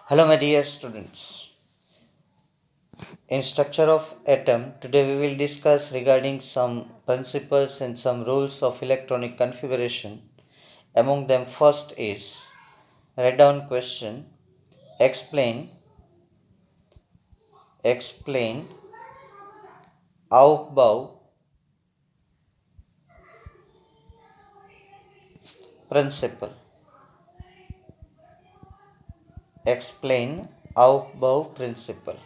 Hello, my dear students. In structure of atom, today we will discuss regarding some principles and some rules of electronic configuration. Among them, first is write down question. Explain Aufbau principle. Explain Aufbau principle.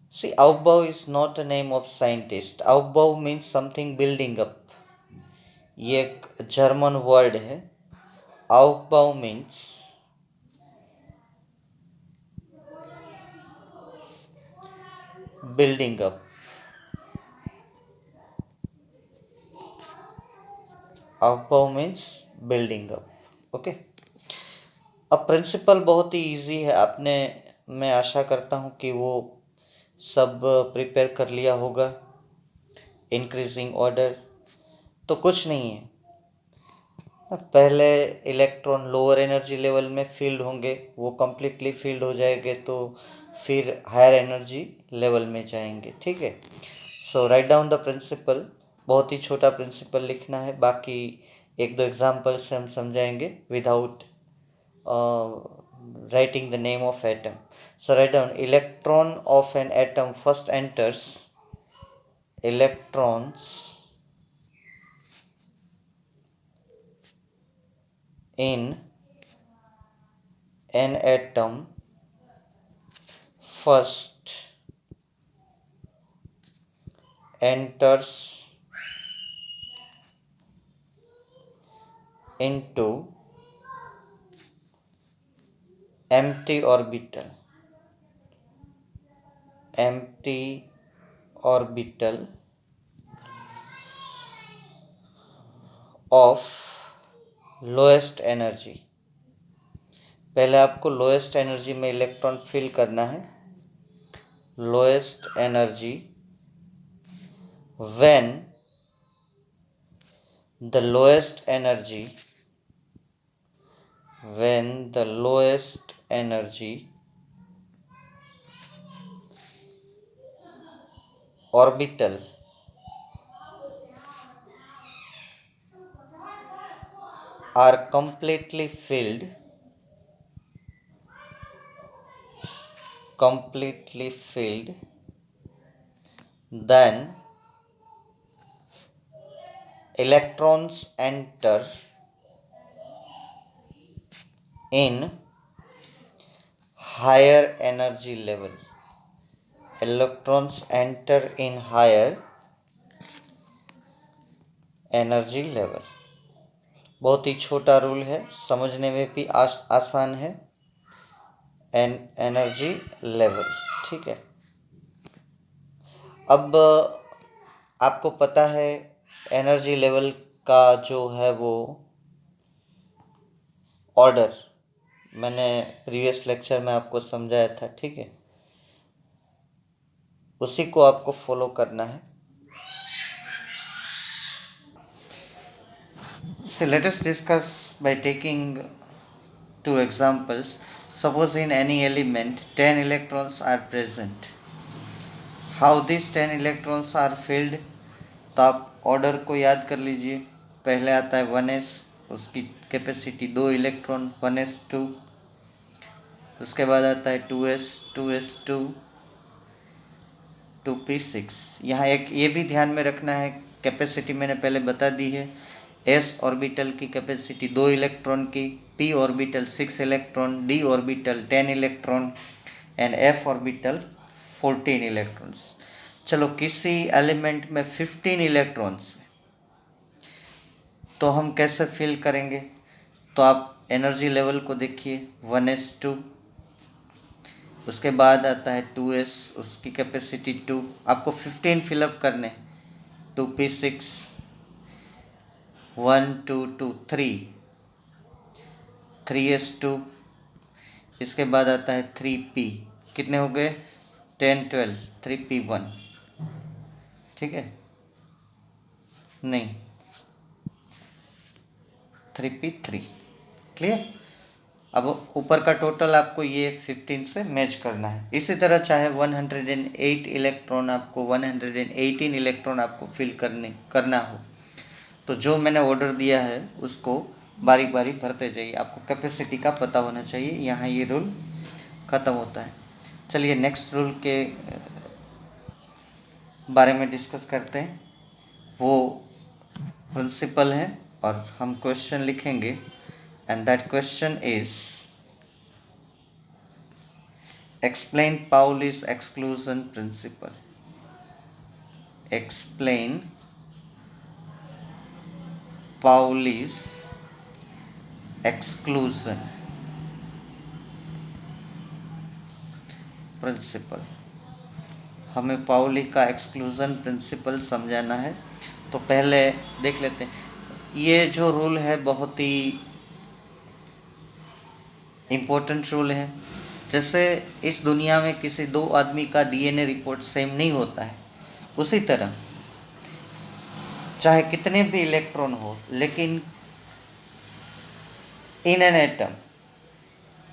See, Aufbau is not a name of scientist. Aufbau means something building up. ये एक German word है. Aufbau means building up. Aufbau means building up. Okay. अब principal बहुत ही easy है. आपने, मैं आशा करता हूँ कि वो सब प्रिपेयर कर लिया होगा. इंक्रीजिंग ऑर्डर तो कुछ नहीं है. पहले इलेक्ट्रॉन लोअर एनर्जी लेवल में फील्ड होंगे, वो कम्प्लीटली फील्ड हो जाएंगे तो फिर हायर एनर्जी लेवल में जाएंगे. ठीक है. सो राइट डाउन द प्रिंसिपल. बहुत ही छोटा प्रिंसिपल लिखना है. बाकी एक दो एग्जाम्पल से हम समझाएंगे without writing the name of atom. So write down electron of an atom first enters. Electrons in an atom first enters into empty orbital of lowest energy. पहले आपको लोएस्ट एनर्जी में इलेक्ट्रॉन फिल करना है. Lowest energy when the lowest energy orbital are completely filled then electrons enter in higher energy level. Electrons enter in higher energy level. बहुत ही छोटा rule है, समझने में भी आसान है. Energy level. ठीक है. अब आपको पता है एनर्जी लेवल का जो है वो ऑर्डर मैंने प्रीवियस लेक्चर में आपको समझाया था. ठीक है. उसी को आपको फॉलो करना है. So let us discuss by taking two examples. Suppose in any element 10 electrons are present. How these 10 electrons are filled? तो आप ऑर्डर को याद कर लीजिए. पहले आता है 1s, उसकी कैपेसिटी 2 इलेक्ट्रॉन 1s2. उसके बाद आता है 2s 2s2 2p6. यहाँ एक ये भी ध्यान में रखना है, कैपेसिटी मैंने पहले बता दी है. s ऑर्बिटल की कैपेसिटी 2 इलेक्ट्रॉन की, p orbital 6 electron, d orbital 10 electron and f orbital 14 electrons. चलो, किसी एलिमेंट में 15 इलेक्ट्रॉन्स तो हम कैसे फिल करेंगे? तो आप एनर्जी लेवल को देखिए. 1s2, उसके बाद आता है 2s, उसकी कैपेसिटी 2. आपको 15 फिलअप करने. 2p6 1 2 2 3 3s2. इसके बाद आता है 3p. कितने हो गए? 10 12. 3p1. ठीक है. नहीं, 3p3. क्लियर. अब ऊपर का टोटल आपको ये 15 से मैच करना है। इसी तरह चाहे 108 इलेक्ट्रॉन आपको 118 इलेक्ट्रॉन आपको फिल करना हो, तो जो मैंने ऑर्डर दिया है उसको बारी बारी भरते जाइए। आपको कैपेसिटी का पता होना चाहिए। यहाँ ये रूल ख़त्म होता है। चलिए नेक्स्ट रूल के बारे में डिस्कस करते हैं। वो प्रिंसिपल है और हम क्वेश्चन लिखेंगे, and that question is explain Pauli's exclusion principle. Explain Pauli's exclusion principle. हमें पाउली का एक्सक्लूजन प्रिंसिपल समझाना है। तो पहले देख लेते हैं। ये जो रूल है बहुत ही इम्पोर्टेंट रूल है। जैसे इस दुनिया में किसी दो आदमी का डीएनए रिपोर्ट सेम नहीं होता है, उसी तरह चाहे कितने भी इलेक्ट्रॉन हो, लेकिन इन एन एटम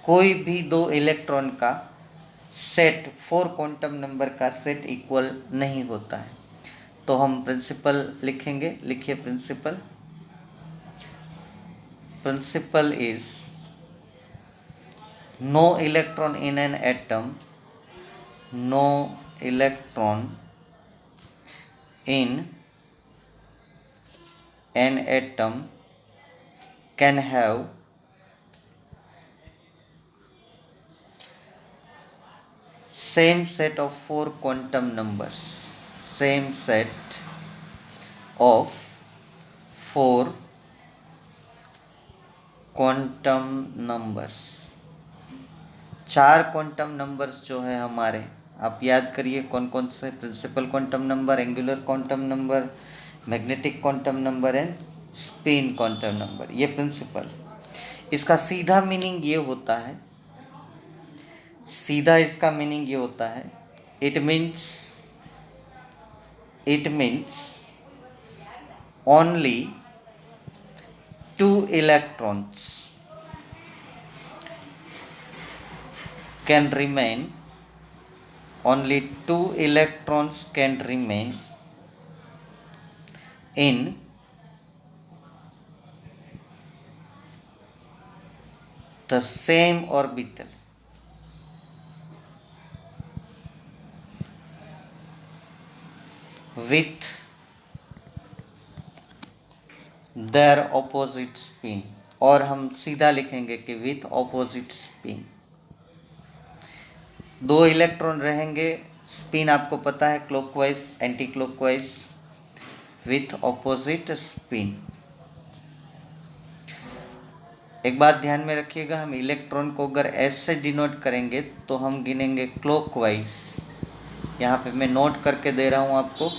कोई भी दो इलेक्ट्रॉन का सेट 4 क्वांटम नंबर का सेट इक्वल नहीं होता है। तो हम प्रिंसिपल लिखेंगे। लिखिए principle. Principle is no electron in an atom, no electron in an atom can have same set of 4 quantum numbers, same set of 4 quantum numbers। 4 quantum numbers जो है हमारे, आप याद करिए कौन कौन से। Principal quantum number, angular quantum number, magnetic quantum number and spin quantum number. ये प्रिंसिपल। इसका सीधा मीनिंग ये होता है, सीधा इसका मीनिंग ये होता है, it means only 2 electrons can remain, only 2 electrons can remain in the same orbital with their opposite spin। और हम सीधा लिखेंगे कि with opposite spin। 2 इलेक्ट्रॉन रहेंगे, स्पिन आपको पता है clockwise anti clockwise, with opposite spin. एक बात ध्यान में रखिएगा, हम इलेक्ट्रॉन को अगर एस से डिनोट करेंगे तो हम गिनेंगे क्लॉकवाइज। यहाँ पे मैं नोट करके दे रहा हूँ आपको,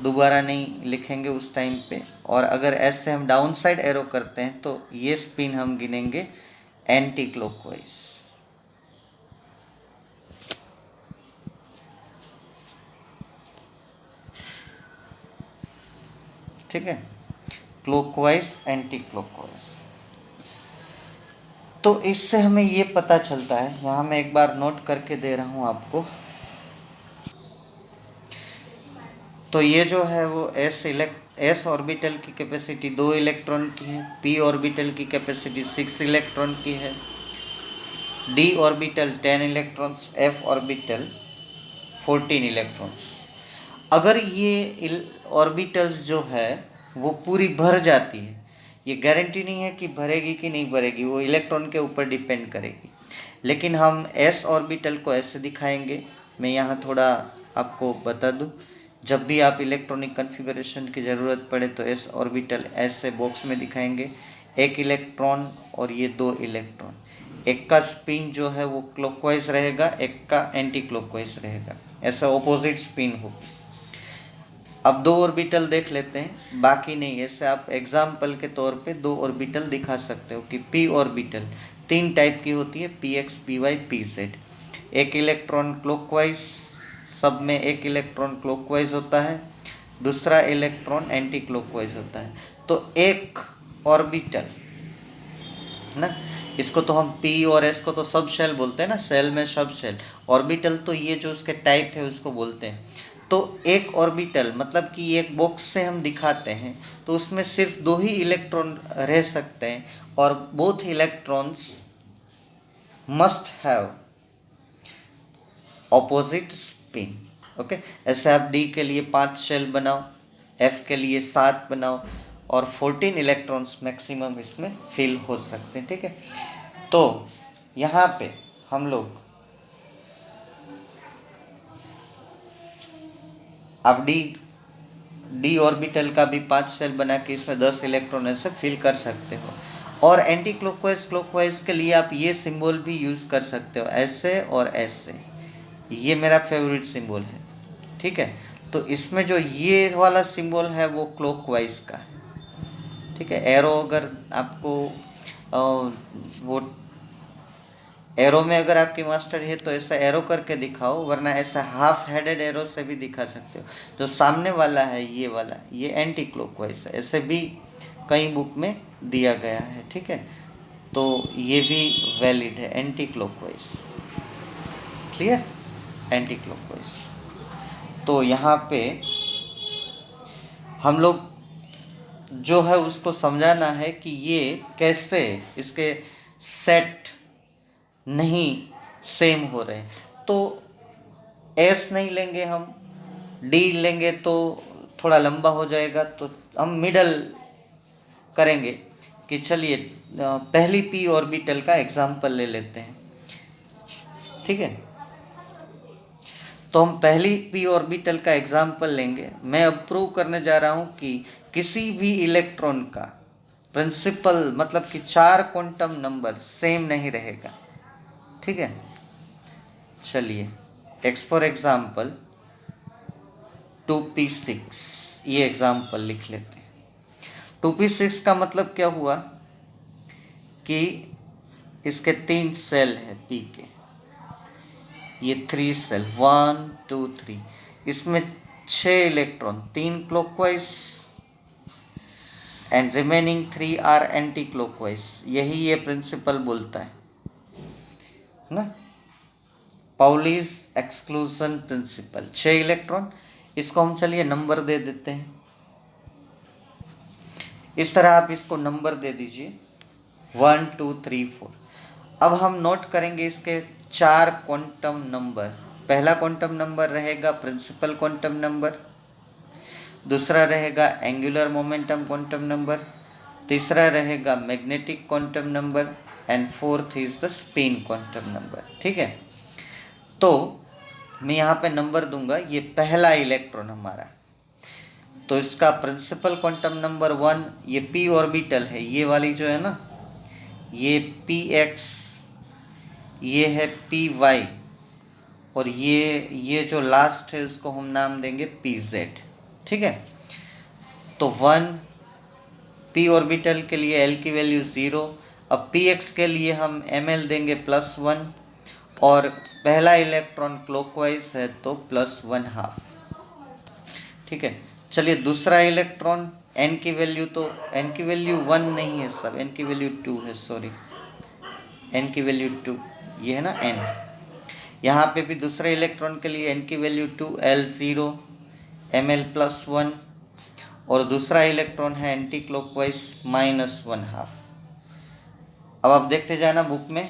दोबारा नहीं लिखेंगे उस टाइम पे। और अगर एस से हम डाउन साइड एरो करते हैं तो ये स्पिन हम गिनेंगे एंटी क्लॉकवाइज। ठीक है, क्लॉकवाइज एंटी क्लॉकवाइज। तो इससे हमें ये पता चलता है, यहाँ मैं एक बार नोट करके दे रहा हूँ आपको। तो ये जो है वो एस ऑर्बिटल की कैपेसिटी 2 इलेक्ट्रॉन की है, पी ऑर्बिटल की कैपेसिटी 6 इलेक्ट्रॉन की है, D orbital 10 electrons, F orbital 14 electrons. अगर ये ऑर्बिटल्स जो है वो पूरी भर जाती है, ये गारंटी नहीं है कि भरेगी कि नहीं भरेगी, वो इलेक्ट्रॉन के ऊपर डिपेंड करेगी। लेकिन हम एस ऑर्बिटल को ऐसे दिखाएंगे। मैं यहाँ थोड़ा आपको बता दूँ, जब भी आप इलेक्ट्रॉनिक कन्फिगरेशन की ज़रूरत पड़े तो एस ऑर्बिटल ऐसे बॉक्स में दिखाएंगे, 1 इलेक्ट्रॉन और ये 2 इलेक्ट्रॉन। एक का स्पिन जो है वो क्लॉकवाइज रहेगा, एक का एंटी क्लॉकवाइज रहेगा, ऐसा ऑपोजिट स्पिन होगी। अब 2 ऑर्बिटल देख लेते हैं, बाकी नहीं। ऐसे आप एग्जाम्पल के तौर पे 2 ऑर्बिटल दिखा सकते हो कि पी ऑर्बिटल 3 टाइप की होती है, P X, P Y, P Z. 1 electron clockwise, सब में 1 इलेक्ट्रॉन क्लॉकवाइज होता है, दूसरा इलेक्ट्रॉन एंटी क्लॉकवाइज होता है। तो एक ऑर्बिटल ना, इसको तो हम पी और एस को तो सब शेल बोलते हैं ना, सेल में सब शेल। ऑर्बिटल तो ये जो उसके टाइप है उसको बोलते हैं। तो एक ऑर्बिटल मतलब कि एक बॉक्स से हम दिखाते हैं तो उसमें सिर्फ 2 ही इलेक्ट्रॉन रह सकते हैं, और both electrons must have opposite spin. Okay, ऐसे आप डी के लिए 5 शेल बनाओ, एफ के लिए 7 बनाओ, और 14 इलेक्ट्रॉन्स मैक्सिमम इसमें फिल हो सकते हैं। ठीक है, तो यहाँ पे हम लोग अब डी ऑर्बिटल का भी 5 शेल बना के इसमें 10 इलेक्ट्रॉन ऐसे फिल कर सकते हो। और एंटी क्लॉकवाइज क्लॉकवाइज के लिए आप ये सिंबल भी यूज़ कर सकते हो, ऐसे और ऐसे। ये मेरा फेवरेट सिंबल है। ठीक है, तो इसमें जो ये वाला सिंबल है वो क्लॉकवाइज का है। ठीक है, एरो अगर आपको वो एरो में अगर आपकी मास्टर है तो ऐसा एरो करके दिखाओ, वरना ऐसा हाफ हेडेड एरो से भी दिखा सकते हो। जो सामने वाला है ये वाला, ये एंटी क्लॉकवाइज है, ऐसे भी कई बुक में दिया गया है। ठीक है, तो ये भी वैलिड है, anti clockwise. Clear, anti clockwise. तो यहाँ पे हम लोग जो है उसको समझाना है कि ये कैसे इसके सेट नहीं सेम हो रहे। तो एस नहीं लेंगे हम, डी लेंगे तो थोड़ा लंबा हो जाएगा, तो हम मिडल करेंगे कि चलिए पहली पी ऑर्बिटल का एग्जाम्पल ले लेते हैं। ठीक है, तो हम पहली पी ऑर्बिटल का एग्जाम्पल लेंगे। मैं अब प्रूव करने जा रहा हूं कि किसी भी इलेक्ट्रॉन का प्रिंसिपल मतलब कि 4 क्वांटम नंबर सेम नहीं रहेगा। ठीक है, चलिए एक्स फॉर एग्जाम्पल 2p6, ये एग्जाम्पल लिख लेते हैं। 2p6 का मतलब क्या हुआ कि इसके 3 सेल है पी के, ये 3 सेल 1 2 3, इसमें 6 electron, 3 clockwise and remaining 3 are anti clockwise. यही ये प्रिंसिपल बोलता है ना, पाउलीज एक्सक्लूजन प्रिंसिपल। 6 इलेक्ट्रॉन, इसको हम चलिए नंबर दे देते हैं। इस तरह आप इसको नंबर दे दीजिए 1 2 3 4। अब हम नोट करेंगे इसके 4 क्वांटम नंबर। पहला क्वांटम नंबर रहेगा प्रिंसिपल क्वांटम नंबर, दूसरा रहेगा एंगुलर मोमेंटम क्वांटम नंबर, तीसरा रहेगा magnetic quantum number, and fourth is the spin quantum number. ठीक है, तो मैं यहाँ पे नंबर दूंगा। ये पहला इलेक्ट्रॉन हमारा, तो इसका प्रिंसिपल क्वांटम नंबर 1, ये पी ऑर्बिटल है, ये वाली जो है ना, ये पी एक्स, ये है पी वाई, और ये जो लास्ट है उसको हम नाम देंगे पी जेड। ठीक है, तो 1 पी ऑर्बिटल के लिए एल की वैल्यू 0। अब पी एक्स के लिए हम एम एल देंगे +1, और पहला इलेक्ट्रॉन क्लॉकवाइज है तो +1/2। ठीक है, चलिए दूसरा इलेक्ट्रॉन एन की वैल्यू, तो एन की वैल्यू 1 नहीं है सब, एन की वैल्यू 2 है, सॉरी, एन की वैल्यू 2, ये है ना एन। यहाँ पे भी दूसरे इलेक्ट्रॉन के लिए एन की वैल्यू 2, L0, Ml +1, और दूसरा इलेक्ट्रॉन है एंटी क्लॉकवाइज -1/2। अब आप देखते जाना बुक में।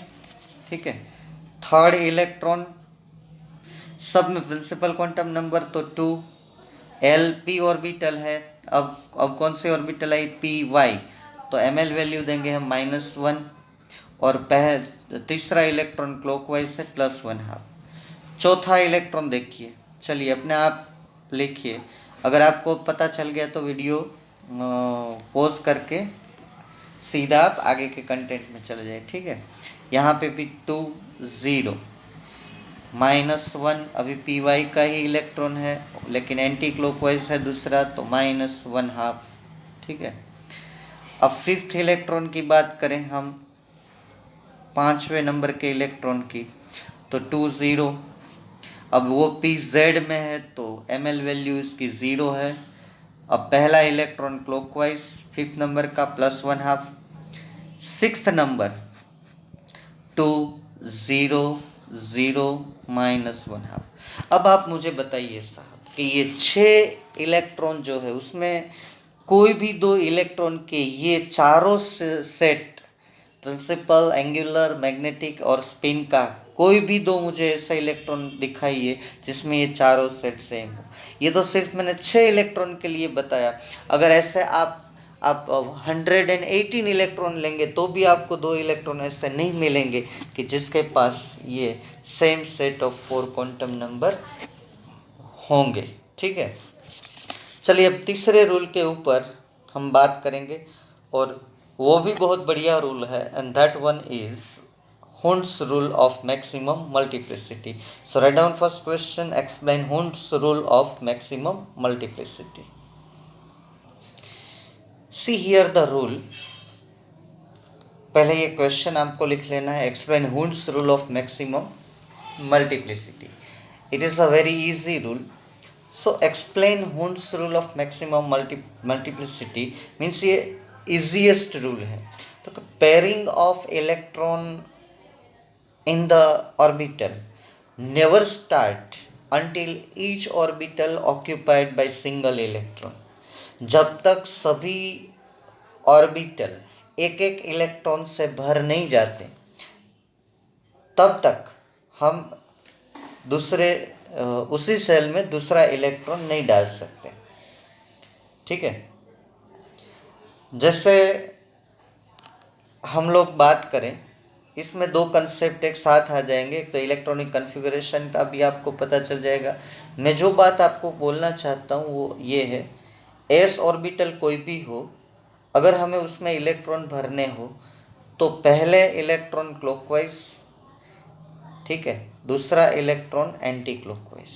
ठीक है, थर्ड इलेक्ट्रॉन, सब में प्रिंसिपल क्वांटम नंबर तो 2, एल पी ऑर्बिटल है। अब कौन से ऑर्बिटल आई, पी वाई, तो एम एल वैल्यू देंगे हम -1, और तीसरा इलेक्ट्रॉन क्लॉकवाइज है +1/2। चौथा इलेक्ट्रॉन देखिए, चलिए अपने आप लिखिए। अगर आपको पता चल गया तो वीडियो पॉज करके सीधा आप आगे के कंटेंट में चले जाए। ठीक है, यहाँ पे भी 2 0 -1, अभी पी वाई का ही इलेक्ट्रॉन है लेकिन एंटी क्लॉकवाइज है दूसरा, तो -1/2। ठीक है, अब फिफ्थ इलेक्ट्रॉन की बात करें हम, 5वें नंबर के इलेक्ट्रॉन की, तो 2 0। अब वो पी जेड में है तो एम एल वैल्यू इसकी 0 है। अब पहला इलेक्ट्रॉन क्लॉकवाइज 5th नंबर का +1/2। 6th number 2 0 0 -1/2। अब आप मुझे बताइए साहब कि ये 6 इलेक्ट्रॉन जो है उसमें कोई भी 2 इलेक्ट्रॉन के ये चारों सेट, प्रिंसिपल, एंगुलर, मैग्नेटिक और स्पिन का कोई भी 2 मुझे ऐसा इलेक्ट्रॉन दिखाइए जिसमें ये चारों सेट सेम हो। ये तो सिर्फ मैंने 6 इलेक्ट्रॉन के लिए बताया। अगर ऐसे आप 118 इलेक्ट्रॉन लेंगे तो भी आपको 2 इलेक्ट्रॉन ऐसे नहीं मिलेंगे कि जिसके पास ये same set of 4 quantum number होंगे। ठीक है, चलिए अब तीसरे रूल के ऊपर हम बात करेंगे और वो भी बहुत बढ़िया रूल है, and that one is Hund's rule of maximum multiplicity. So write down first question, explain Hund's rule of maximum multiplicity. See here the rule. पहले ये क्वेश्चन आपको लिख लेना है, explain Hund's rule of maximum multiplicity. It is a very easy rule. So explain Hund's rule of maximum multiplicity means ये easiest rule है। तो pairing of electron in the orbital never start until each orbital occupied by single electron। जब तक सभी orbital एक एक electron से भर नहीं जाते तब तक हम दूसरे उसी सेल में दूसरा इलेक्ट्रॉन नहीं डाल सकते। ठीक है, जैसे हम लोग बात करें इसमें 2 कंसेप्ट एक साथ आ जाएंगे। एक तो इलेक्ट्रॉनिक कन्फिगरेशन का भी आपको पता चल जाएगा। मैं जो बात आपको बोलना चाहता हूँ वो ये है, एस ऑर्बिटल कोई भी हो, अगर हमें उसमें इलेक्ट्रॉन भरने हो तो पहले इलेक्ट्रॉन क्लॉकवाइज, ठीक है, दूसरा इलेक्ट्रॉन एंटी क्लॉकवाइज।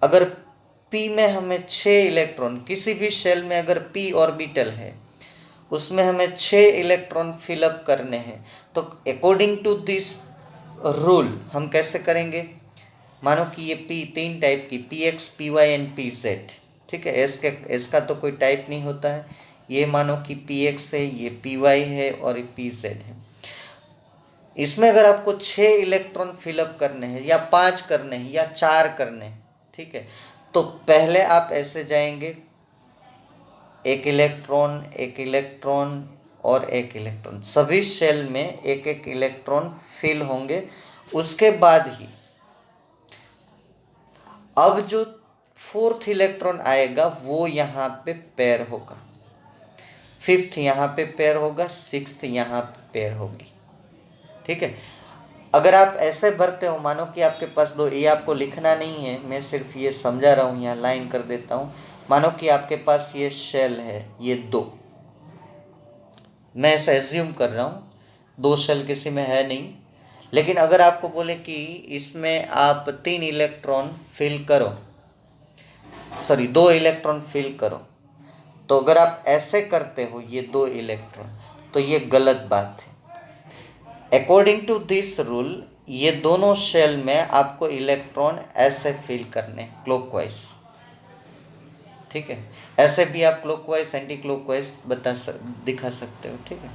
अगर पी में हमें 6 इलेक्ट्रॉन, किसी भी शेल में अगर पी ऑर्बिटल है उसमें हमें 6 इलेक्ट्रॉन फिलअप करने हैं, तो अकॉर्डिंग टू दिस रूल हम कैसे करेंगे। मानो कि ये पी 3 टाइप की, P X, P Y and P Z. ठीक है, एस का तो कोई टाइप नहीं होता है। ये मानो कि पी एक्स है, ये पी वाई है और ये पी जेड है। इसमें अगर आपको 6 इलेक्ट्रॉन फिलअप करने हैं या 5 करने हैं या 4 करने हैं, ठीक है, तो पहले आप ऐसे जाएंगे, एक इलेक्ट्रॉन, एक इलेक्ट्रॉन और एक इलेक्ट्रॉन, सभी शेल में एक एक इलेक्ट्रॉन फिल होंगे। उसके बाद ही अब जो 4th इलेक्ट्रॉन आएगा वो यहाँ पे पेयर होगा, 5th यहाँ पे पेयर होगा, 6th यहाँ पे पेयर होगी। ठीक है, अगर आप ऐसे भरते हो, मानो कि आपके पास 2, ये आपको लिखना नहीं है, मैं सिर्फ ये समझा रहा हूँ, यहाँ लाइन कर देता हूँ। मानो कि आपके पास ये शेल है, ये 2, मैं ऐसा एज्यूम कर रहा हूँ, 2 शेल किसी में है नहीं, लेकिन अगर आपको बोले कि इसमें आप 3 इलेक्ट्रॉन फिल करो, सॉरी 2 इलेक्ट्रॉन फिल करो, तो अगर आप ऐसे करते हो ये 2 इलेक्ट्रॉन, तो ये गलत बात है। अकॉर्डिंग टू दिस रूल ये दोनों शेल में आपको इलेक्ट्रॉन ऐसे फिल करने, क्लॉकवाइज। ठीक है, ऐसे भी आप क्लॉकवाइज, एंटी क्लॉकवाइज दिखा सकते हो। ठीक है,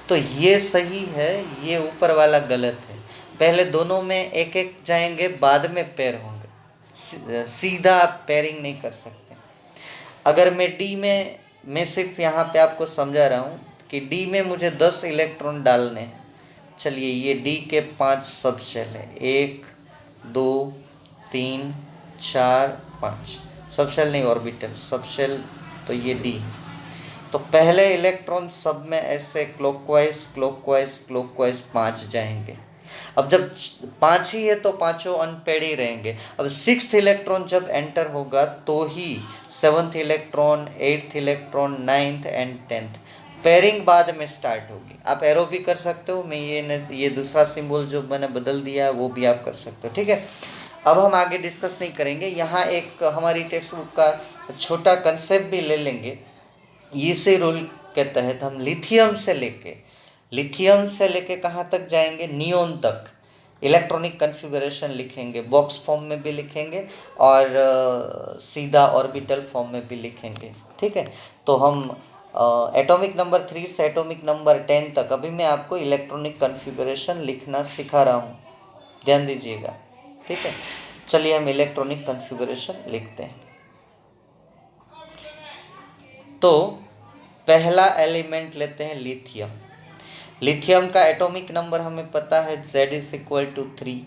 तो ये सही है, ये ऊपर वाला गलत है। पहले दोनों में एक एक जाएंगे, बाद में पेयर होंगे, सीधा आप पेयरिंग नहीं कर सकते। अगर मैं डी में, मैं सिर्फ यहाँ पे आपको समझा रहा हूँ कि डी में मुझे 10 इलेक्ट्रॉन डालने हैं। चलिए, ये डी के 5 सब शेल है, 1 2 3 4 5, सब शेल नहीं, ऑर्बिटल सब शेल, तो ये डी है। तो पहले इलेक्ट्रॉन सब में ऐसे क्लॉकवाइज क्लॉकवाइज क्लॉकवाइज 5 जाएंगे। अब जब 5 ही है तो पांचों अनपेड ही रहेंगे। अब 6th इलेक्ट्रॉन जब एंटर होगा तो ही 7th electron, 8th electron, 9th and 10th pairing बाद में स्टार्ट होगी। आप एरो भी कर सकते हो, मैं ये दूसरा सिंबल जो मैंने बदल दिया है वो भी आप कर सकते हो। ठीक है, अब हम आगे डिस्कस नहीं करेंगे, यहाँ एक हमारी टेक्स्ट बुक का छोटा कंसेप्ट भी ले लेंगे। इसी रूल के तहत हम लिथियम से लेके कहाँ तक जाएंगे, नियोन तक इलेक्ट्रॉनिक कन्फिगरेशन लिखेंगे, बॉक्स फॉर्म में भी लिखेंगे और सीधा ऑर्बिटल फॉर्म में भी लिखेंगे। ठीक है, तो हम एटॉमिक नंबर 3 से एटॉमिक नंबर 10 तक अभी मैं आपको इलेक्ट्रॉनिक कन्फिगरेशन लिखना सिखा रहा हूँ, ध्यान दीजिएगा, ठीक है। चलिए हम इलेक्ट्रॉनिक कन्फिगरेशन लिखते हैं। तो पहला एलिमेंट लेते हैं लिथियम। लिथियम का एटॉमिक नंबर हमें पता है Z=3।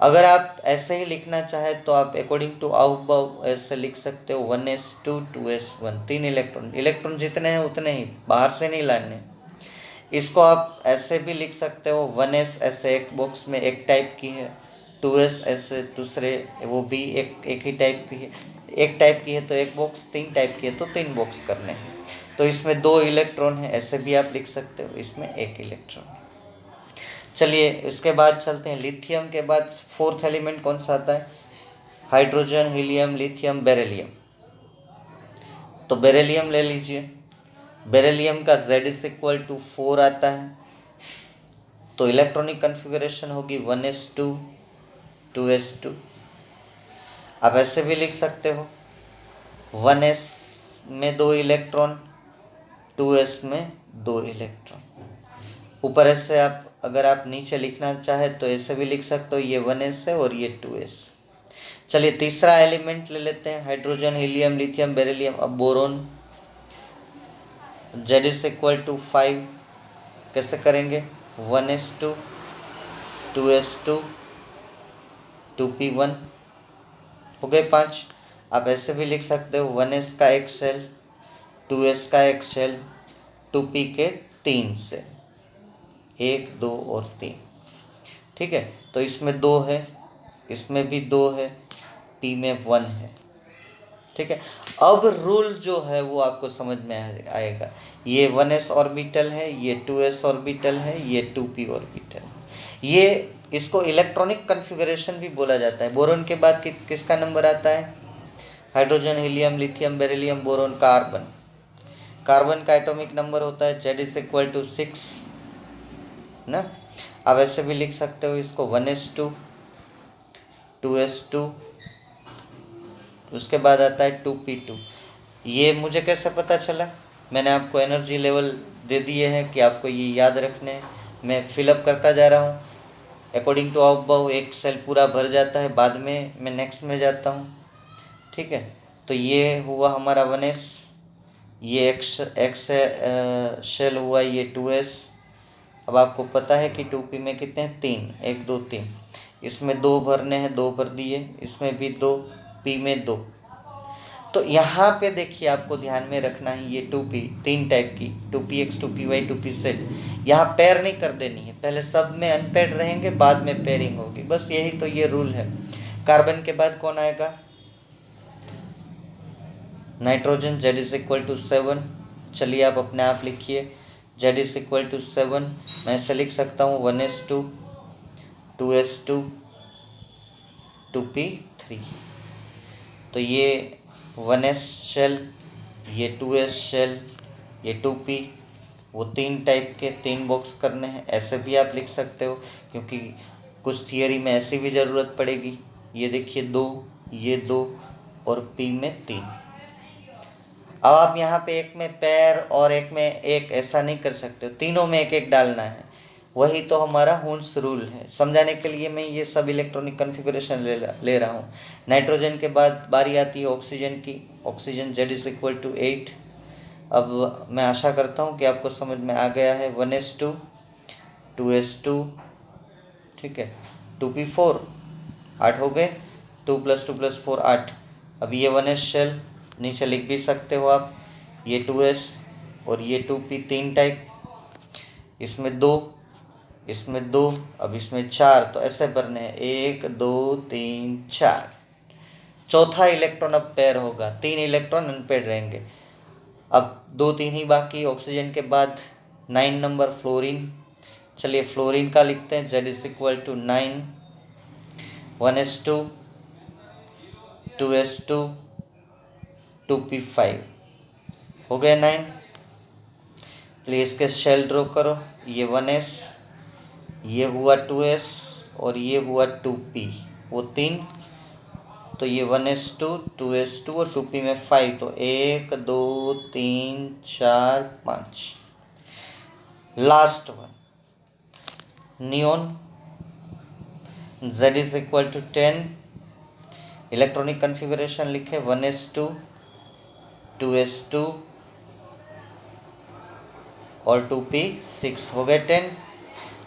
अगर आप ऐसे ही लिखना चाहें तो आप अकॉर्डिंग टू अबव ऐसे लिख सकते हो 1s2 2s1, 3 इलेक्ट्रॉन। इलेक्ट्रॉन जितने हैं उतने ही, बाहर से नहीं लाने। इसको आप ऐसे भी लिख सकते हो 1s ऐसे एक बॉक्स में एक टाइप की है, 2s ऐसे दूसरे वो भी एक ही टाइप की है, एक टाइप की है तो एक बॉक्स, 3 टाइप की है तो 3 बॉक्स करने हैं। तो इसमें 2 इलेक्ट्रॉन है, ऐसे भी आप लिख सकते हो, इसमें 1 इलेक्ट्रॉन। चलिए इसके बाद चलते हैं। लिथियम के बाद फोर्थ एलिमेंट कौन सा आता है? Hydrogen, helium, lithium, beryllium. तो बेरिलियम ले लीजिए। बेरिलियम का Z=4 आता है, तो इलेक्ट्रॉनिक कन्फिगरेशन होगी 1s2 2s2। आप ऐसे भी लिख सकते हो 1s में 2 इलेक्ट्रॉन, 2s में 2 इलेक्ट्रॉन। ऊपर ऐसे आप अगर आप नीचे लिखना चाहे तो ऐसे भी लिख सकते हो, ये 1s है और ये 2s। चलिए तीसरा एलिमेंट ले लेते हैं, हाइड्रोजन, हीलियम, लिथियम, बेरिलियम। अब बोरोन Z=5 कैसे करेंगे? 1s2 2s2 2p1 हो गए 5। आप ऐसे भी लिख सकते हो 1s का एक शेल, 2s का एक शेल, 2p के 3 से, 1 2 और 3, ठीक है। तो इसमें 2 है, इसमें भी 2 है, p में 1 है, ठीक है। अब रूल जो है वो आपको समझ में आएगा। ये 1s ऑर्बिटल है, ये 2s ऑर्बिटल है, ये 2p ऑर्बिटल है। ये इसको इलेक्ट्रॉनिक कन्फिगरेशन भी बोला जाता है। बोरोन के बाद किसका नंबर आता है? Hydrogen, helium, lithium, beryllium, boron, carbon. Carbon का एटॉमिक नंबर होता है Z=6 ना। आप ऐसे भी लिख सकते हो इसको 1s2 2s2, उसके बाद आता है 2p2। ये मुझे कैसे पता चला? मैंने आपको एनर्जी लेवल दे दिए हैं कि आपको ये याद रखने हैं। मैं फिलअप करता जा रहा हूँ अकॉर्डिंग टू अबव। एक सेल पूरा भर जाता है, बाद में मैं नेक्स्ट में जाता हूँ, ठीक है। तो ये हुआ हमारा 1s, ये एक्स शेल हुआ, ये 2s। अब आपको पता है कि 2p में कितने हैं? 3, 1 2 3। इसमें 2 भरने हैं, 2 भर दिए, इसमें भी 2, p में 2। तो यहाँ पे देखिए आपको ध्यान में रखना है, ये 2p 3 टाइप की, 2px 2py 2pz। यहाँ पेयर नहीं कर देनी है, पहले सब में अनपेयर्ड रहेंगे, बाद में पेयरिंग होगी, बस यही तो ये रूल है। कार्बन के बाद कौन आएगा? Nitrogen, Z=7। चलिए आप अपने आप लिखिए Z=7। मैं ऐसे लिख सकता हूँ 1s2 2s2 2p3। तो ये 1s शेल, ये 2s शेल, ये 2p, वो 3 टाइप के 3 बॉक्स करने हैं। ऐसे भी आप लिख सकते हो, क्योंकि कुछ थियरी में ऐसी भी ज़रूरत पड़ेगी। ये देखिए 2, ये 2 और p में 3। अब आप यहाँ पे एक में पैर और एक में एक ऐसा नहीं कर सकते हो, तीनों में एक एक डालना है। वही तो हमारा हुंस रूल है। समझाने के लिए मैं ये सब इलेक्ट्रॉनिक कन्फिगरेशन ले रहा हूँ। नाइट्रोजन के बाद बारी आती है ऑक्सीजन की। Oxygen Z=8। अब मैं आशा करता हूँ कि आपको समझ में आ गया है। 1s2 2s2, ठीक है, 2p4, 8 हो गए, 2 + 2 + 4 8। अब ये 1s शेल नीचे लिख भी सकते हो आप, ये 2s और ये 2p 3 टाइप, इसमें 2, इसमें 2, अब इसमें 4, तो ऐसे भरने हैं 1 2 3 4। चौथा इलेक्ट्रॉन अब पेयर होगा, 3 इलेक्ट्रॉन अनपेयर रहेंगे। अब 2 3 ही बाकी ऑक्सीजन के बाद। 9 नंबर फ्लोरीन। चलिए फ्लोरीन का लिखते हैं Z=9। 1s2 2s2 2p5 हो गए 9। चलिए इसके शेल ड्रॉ करो। ये 1s, ये हुआ 2s और ये हुआ 2p, वो 3। तो ये 1s2 2s2 और 2p में 5, तो 1 2 3 4 5। Last one neon, Z is equal to 10। Electronic configuration लिखे 1s2 2s2 और 2p 6 हो गए 10।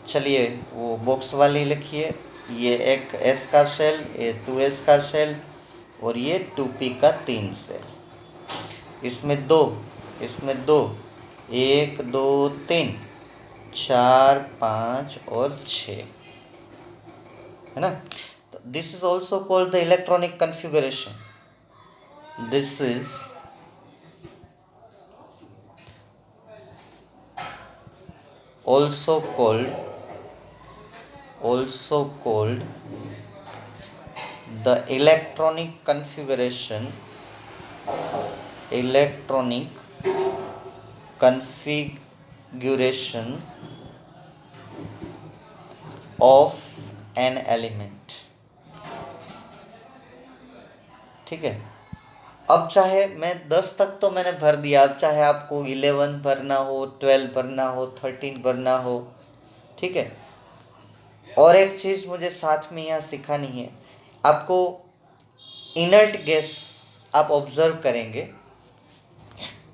चलिए वो बॉक्स वाली लिखिए, ये एक s का शेल, ये 2s का शेल और ये 2p का 3 शेल। इसमें दो 1 2 3 4 5 और 6 है ना। तो this is also called the electronic configuration. This is also called the electronic configuration of an element। ठीक है, अब चाहे मैं 10 तक तो मैंने भर दिया, अब चाहे आपको 11 भरना हो, 12 भरना हो, 13 भरना हो, ठीक है। और एक चीज़ मुझे साथ में यहाँ सिखानी है आपको, इनर्ट गैस आप ऑब्जर्व करेंगे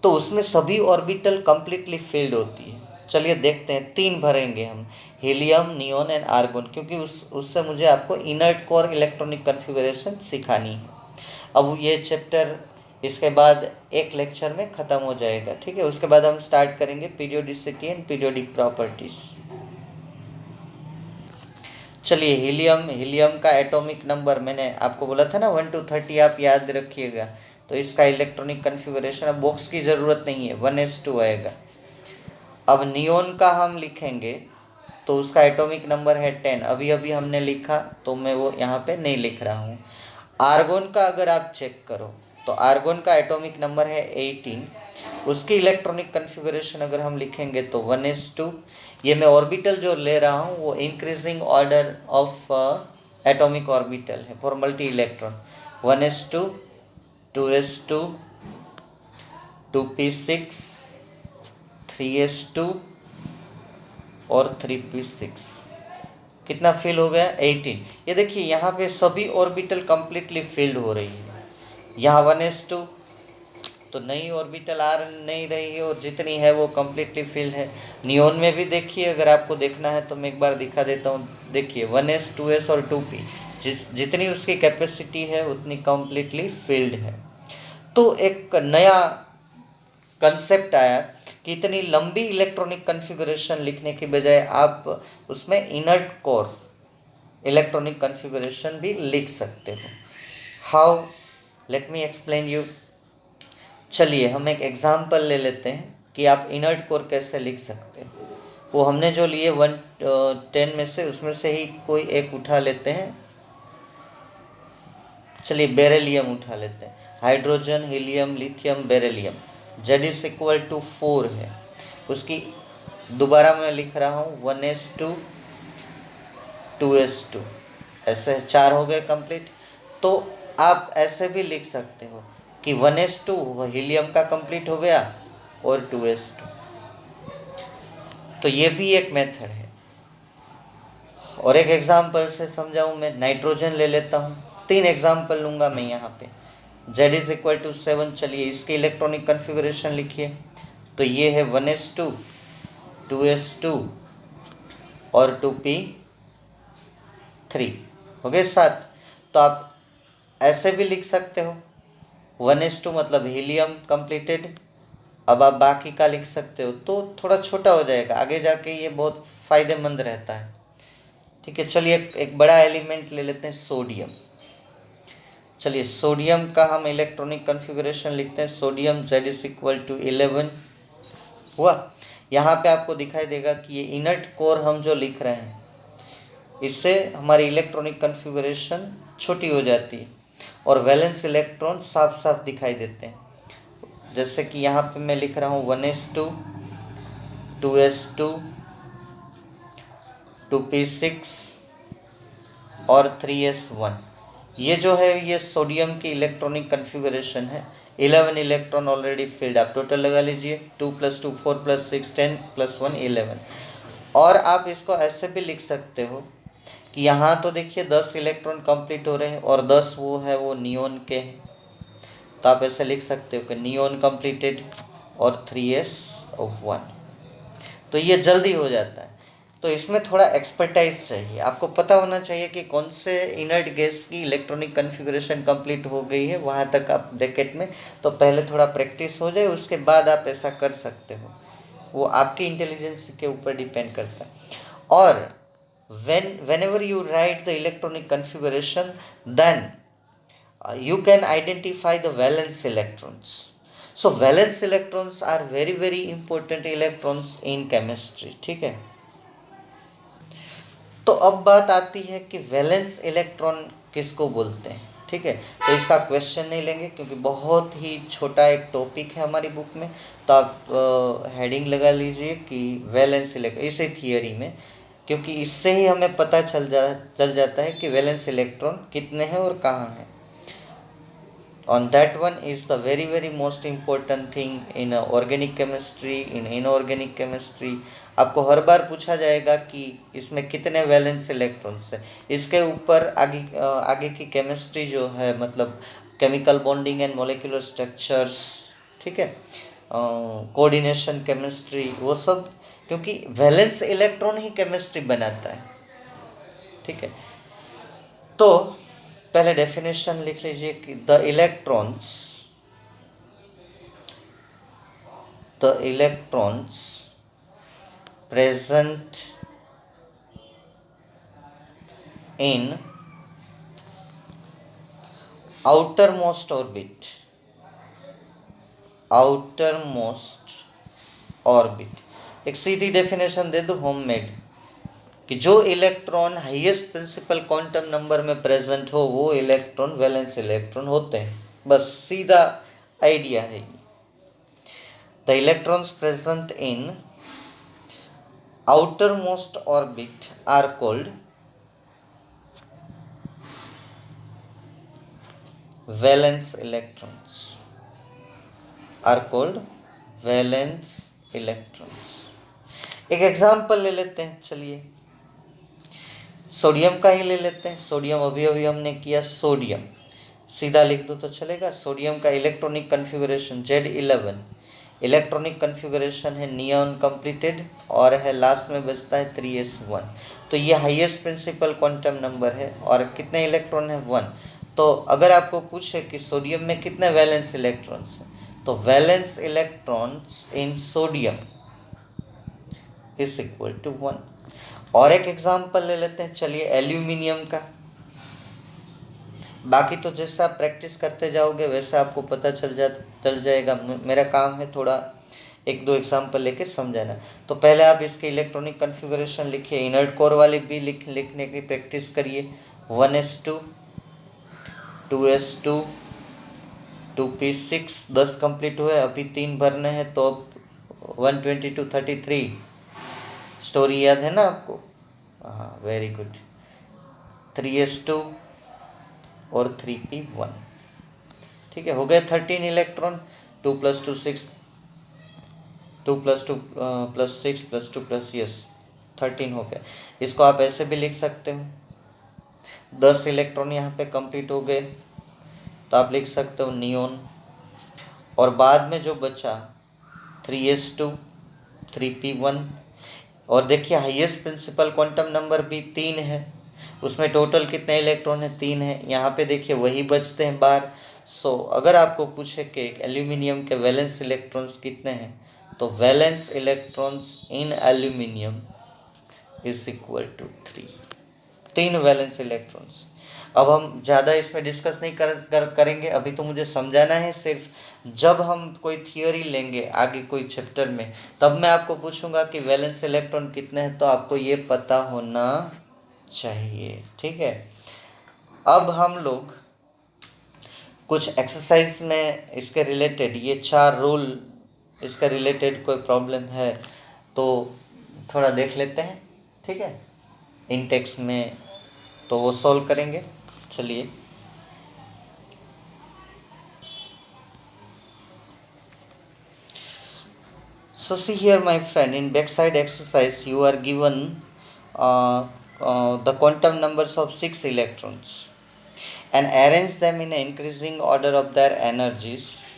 तो उसमें सभी ऑर्बिटल कंप्लीटली फिल्ड होती है। चलिए देखते हैं, 3 भरेंगे हम, हीलियम, नियोन एंड आर्गन, क्योंकि उससे मुझे आपको इनर्ट कोर इलेक्ट्रॉनिक कन्फिगरेशन सिखानी है। अब ये चैप्टर इसके बाद एक लेक्चर में ख़त्म हो जाएगा, ठीक है। उसके बाद हम स्टार्ट करेंगे पीरियोडिसिटी एंड पीरियोडिक प्रॉपर्टीज। चलिए हीलियम का एटॉमिक नंबर मैंने आपको बोला था ना 1 to 30, आप याद रखिएगा। तो इसका इलेक्ट्रॉनिक कन्फिगरेशन, अब बॉक्स की ज़रूरत नहीं है, 1s2 आएगा। अब नियोन का हम लिखेंगे तो उसका एटॉमिक नंबर है 10, अभी हमने लिखा तो मैं वो यहाँ पे नहीं लिख रहा हूँ। आर्गन का अगर आप चेक करो तो आर्गन का एटॉमिक नंबर है 18। उसकी इलेक्ट्रॉनिक कन्फिगरेशन अगर हम लिखेंगे तो 1s2। ये मैं ऑर्बिटल जो ले रहा हूँ वो increasing order of atomic orbital है for multi electron. 1s2 2s2 2p6 3s2 और 3p6। कितना फिल हो गया? 18। ये देखिए यहाँ पे सभी ऑर्बिटल कंप्लीटली फिल्ड हो रही है। यहाँ 1s2 तो नई ऑर्बिटल आ नहीं रही है और जितनी है वो कंप्लीटली फिल्ड है। नियोन में भी देखिए, अगर आपको देखना है तो मैं एक बार दिखा देता हूँ। देखिए 1s 2s और 2p जितनी उसकी कैपेसिटी है उतनी कंप्लीटली फिल्ड है। तो एक नया कंसेप्ट आया कि इतनी लंबी इलेक्ट्रॉनिक कन्फिगरेशन लिखने के बजाय आप उसमें इनर्ट कोर इलेक्ट्रॉनिक कन्फिगरेशन भी लिख सकते हो। How? Let me explain you. चलिए हम एक एग्जांपल ले लेते हैं कि आप इनर्ट कोर कैसे लिख सकते हैं। वो हमने जो लिए 110 में से, उसमें से ही कोई एक उठा लेते हैं। चलिए बेरिलियम उठा लेते हैं, hydrogen, helium, lithium, beryllium. Z is equal to 4 है। उसकी दोबारा मैं लिख रहा हूँ 1s2 2s2, ऐसे 4 हो गए कंप्लीट। तो आप ऐसे भी लिख सकते हो कि 1s2 हीलियम का कंप्लीट हो गया और 2s2। तो ये भी एक मेथड है। और एक एग्जांपल से समझाऊँ मैं, नाइट्रोजन ले लेता हूँ। 3 एग्जांपल लूँगा मैं यहाँ पे। Z is equal to 7। चलिए इसके इलेक्ट्रॉनिक कन्फिगरेशन लिखिए। तो ये है 1s2 2s2 और 2p3 हो गए 7। तो आप ऐसे भी लिख सकते हो, 1s2 मतलब हीलियम कंप्लीटेड। अब आप बाकी का लिख सकते हो, तो थोड़ा छोटा हो जाएगा, आगे जाके ये बहुत फ़ायदेमंद रहता है। ठीक है, चलिए एक बड़ा एलिमेंट ले लेते हैं, सोडियम। चलिए सोडियम का हम इलेक्ट्रॉनिक कन्फिगरेशन लिखते हैं। Sodium Z is equal to 11 हुआ। यहाँ पे आपको दिखाई देगा कि ये इनर्ट कोर हम जो लिख रहे हैं, इससे हमारी इलेक्ट्रॉनिक कन्फिगरेशन छोटी हो जाती है और वैलेंस इलेक्ट्रॉन साफ साफ दिखाई देते हैं। जैसे कि यहाँ पे मैं लिख रहा हूँ 1s2 2s2 2p6 और 3s1। ये जो है ये सोडियम की इलेक्ट्रॉनिक कन्फिगरेशन है। 11 इलेक्ट्रॉन ऑलरेडी फिल्ड, आप टोटल लगा लीजिए 2 + 2 4 + 6 10 + 1 11। और आप इसको ऐसे भी लिख सकते हो कि यहाँ तो देखिए 10 इलेक्ट्रॉन कंप्लीट हो रहे हैं और 10 वो है वो नियोन के हैं, तो आप ऐसे लिख सकते हो कि नियोन कंप्लीटेड और 3s1। तो ये जल्दी हो जाता है। तो इसमें थोड़ा एक्सपर्टाइज चाहिए, आपको पता होना चाहिए कि कौन से इनर्ट गैस की इलेक्ट्रॉनिक कन्फिगरेशन कंप्लीट हो गई है, वहाँ तक आप ब्रैकेट में, तो पहले थोड़ा प्रैक्टिस हो जाए, उसके बाद आप ऐसा कर सकते हो। वो आपकी इंटेलिजेंस के ऊपर डिपेंड करता है। और whenever you write the electronic configuration, then you can identify the valence electrons. So valence electrons are very very important electrons in chemistry, ठीक है। तो अब बात आती है कि वैलेंस इलेक्ट्रॉन किसको बोलते हैं, ठीक है। तो इसका क्वेश्चन नहीं लेंगे क्योंकि बहुत ही छोटा एक टॉपिक है हमारी बुक में, तो आप हेडिंग लगा लीजिए कि वैलेंस इलेक्ट्रॉन, इसे थियरी में, क्योंकि इससे ही हमें पता चल जाता है कि वैलेंस इलेक्ट्रॉन कितने हैं और कहाँ हैं। On that one is the very very most important thing in organic chemistry, in inorganic chemistry। आपको हर बार पूछा जाएगा कि इसमें कितने वैलेंस इलेक्ट्रॉन्स हैं। इसके ऊपर आगे की केमिस्ट्री जो है, मतलब chemical bonding and molecular structures, ठीक है, कोऑर्डिनेशन केमिस्ट्री, वो सब, क्योंकि वैलेंस इलेक्ट्रॉन ही केमिस्ट्री बनाता है, ठीक है। तो पहले डेफिनेशन लिख लीजिए कि the electrons present in outermost orbit. एक सीधी डेफिनेशन दे दो होममेड, कि जो electron highest principal quantum number में प्रेजेंट हो वो इलेक्ट्रॉन वैलेंस इलेक्ट्रॉन होते हैं। बस सीधा आइडिया है। The electrons present in outermost orbit are called valence electrons, एक एग्जाम्पल ले लेते हैं, चलिए सोडियम का ही ले लेते हैं। सोडियम अभी हमने किया, सोडियम सीधा लिख दो तो चलेगा। सोडियम का electronic configuration Z11, electronic configuration है नियॉन कंप्लीटेड, और है लास्ट में बचता है 3s1। तो ये हाईएस्ट प्रिंसिपल क्वांटम नंबर है और कितने इलेक्ट्रॉन है 1। तो अगर आपको पूछे कि सोडियम में कितने वैलेंस इलेक्ट्रॉन्स हैं, तो valence electrons in sodium is equal to 1। और एक एग्जांपल ले लेते हैं, चलिए एल्यूमिनियम का। बाकी तो जैसा आप प्रैक्टिस करते जाओगे वैसा आपको पता चल जाएगा। मेरा काम है थोड़ा एक दो एग्जांपल लेके समझाना। तो पहले आप इसके इलेक्ट्रॉनिक कन्फिगरेशन लिखिए, इनर्ट कोर वाली भी लिखने की प्रैक्टिस करिए। 1s2, 2s2, 2p6, 10 कंप्लीट हुए, अभी 3 भरने हैं, तो अब 122 33। स्टोरी याद है ना आपको? हाँ, वेरी गुड। 3s2 और 3p1, ठीक है, हो गए 13 इलेक्ट्रॉन। 2 + 2 6, 2 + 2 + 6 + 2 + यस 13 हो गए। इसको आप ऐसे भी लिख सकते हो, 10 इलेक्ट्रॉन यहाँ पे कंप्लीट हो गए, तो आप लिख सकते हो नियोन। और बाद में जो बचा 3s2, 3p1, और देखिए हाईएस्ट प्रिंसिपल क्वांटम नंबर भी 3 है, उसमें टोटल कितने इलेक्ट्रॉन है 3 है। यहाँ पे देखिए वही बचते हैं बाहर। सो अगर आपको पूछे कि एल्यूमिनियम के वैलेंस इलेक्ट्रॉन्स कितने हैं, तो valence electrons in aluminium is equal to 3 valence electrons. अब हम ज़्यादा इसमें डिस्कस नहीं करेंगे, अभी तो मुझे समझाना है सिर्फ। जब हम कोई थियोरी लेंगे आगे कोई चैप्टर में, तब मैं आपको पूछूंगा कि वैलेंस इलेक्ट्रॉन कितने हैं, तो आपको ये पता होना चाहिए, ठीक है। अब हम लोग कुछ एक्सरसाइज में इसके रिलेटेड, ये 4 रूल इसके रिलेटेड कोई प्रॉब्लम है तो थोड़ा देख लेते हैं, ठीक है, इन टेक्स्ट में, तो वो सॉल्व करेंगे। चलिए So see here, my friend, in backside exercise you are given the quantum numbers of 6 electrons and arrange them in an increasing order of their energies.